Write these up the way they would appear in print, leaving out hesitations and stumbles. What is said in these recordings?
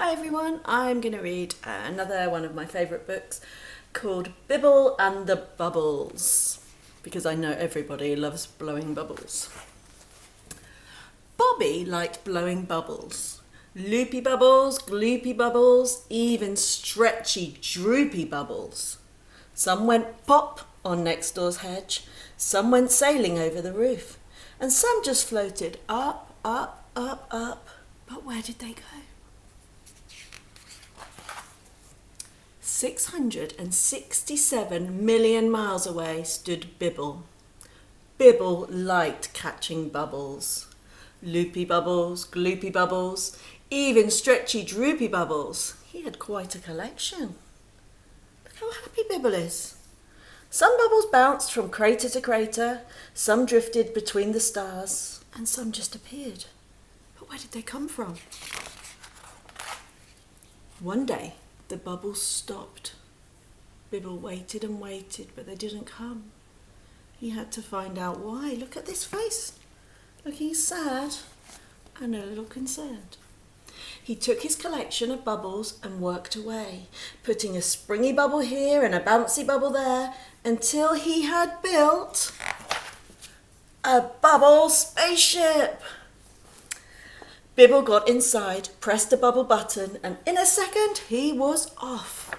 Hi everyone, I'm going to read another one of my favourite books called Bibble and the Bubbles, because I know everybody loves blowing bubbles. Bobby liked blowing bubbles. Loopy bubbles, gloopy bubbles, even stretchy, droopy bubbles. Some went pop on next door's hedge, some went sailing over the roof, and some just floated up, up, up, up. But where did they go? 667 million miles away stood Bibble. Bibble liked catching bubbles. Loopy bubbles, gloopy bubbles, even stretchy, droopy bubbles. He had quite a collection. Look how happy Bibble is. Some bubbles bounced from crater to crater, some drifted between the stars, and some just appeared. But where did they come from? One day, the bubbles stopped. Bibble waited and waited, but they didn't come. He had to find out why. Look at this face, looking sad and a little concerned. He took his collection of bubbles and worked away, putting a springy bubble here and a bouncy bubble there, until he had built a bubble spaceship. Bibble got inside, pressed a bubble button, and in a second he was off.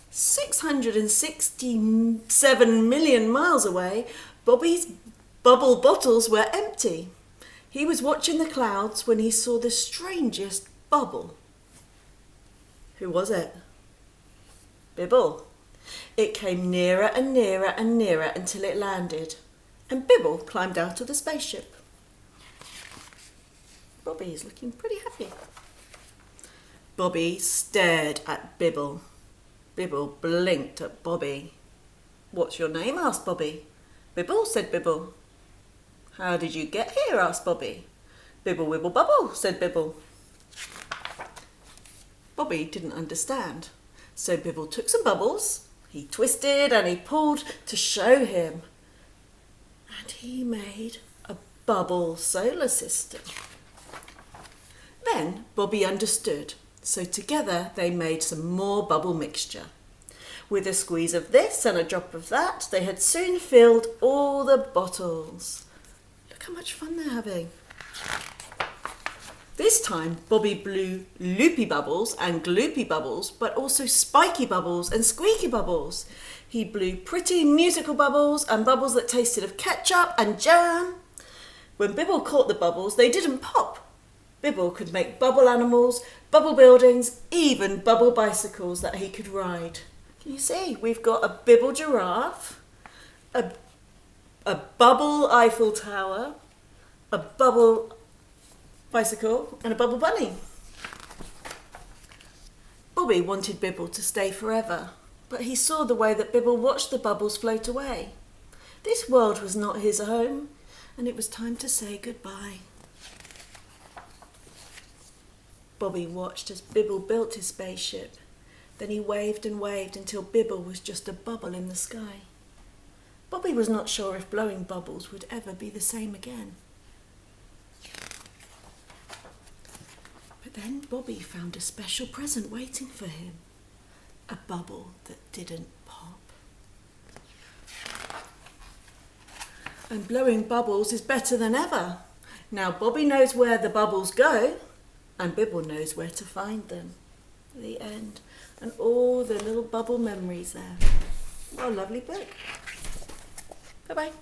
667 million miles away, Bobby's bubble bottles were empty. He was watching the clouds when he saw the strangest bubble. Who was it? Bibble. It came nearer and nearer and nearer until it landed, and Bibble climbed out of the spaceship. Bobby is looking pretty happy. Bobby stared at Bibble. Bibble blinked at Bobby. "What's your name?" asked Bobby. "Bibble," said Bibble. "How did you get here?" asked Bobby. "Bibble, wibble, bubble," said Bibble. Bobby didn't understand, so Bibble took some bubbles. He twisted and he pulled to show him, and he made a bubble solar system. Then Bobby understood, so together they made some more bubble mixture. With a squeeze of this and a drop of that, they had soon filled all the bottles. Look how much fun they're having. This time Bobby blew loopy bubbles and gloopy bubbles, but also spiky bubbles and squeaky bubbles. He blew pretty musical bubbles and bubbles that tasted of ketchup and jam. When Bibble caught the bubbles, they didn't pop. Bibble could make bubble animals, bubble buildings, even bubble bicycles that he could ride. Can you see? We've got a Bibble giraffe, a bubble Eiffel Tower, a bubble bicycle, and a bubble bunny. Bobby wanted Bibble to stay forever, but he saw the way that Bibble watched the bubbles float away. This world was not his home, and it was time to say goodbye. Bobby watched as Bibble built his spaceship. Then he waved and waved until Bibble was just a bubble in the sky. Bobby was not sure if blowing bubbles would ever be the same again. But then Bobby found a special present waiting for him. A bubble that didn't pop. And blowing bubbles is better than ever. Now Bobby knows where the bubbles go, and Bibble knows where to find them. The end. And all the little bubble memories there. What a lovely book. Bye-bye.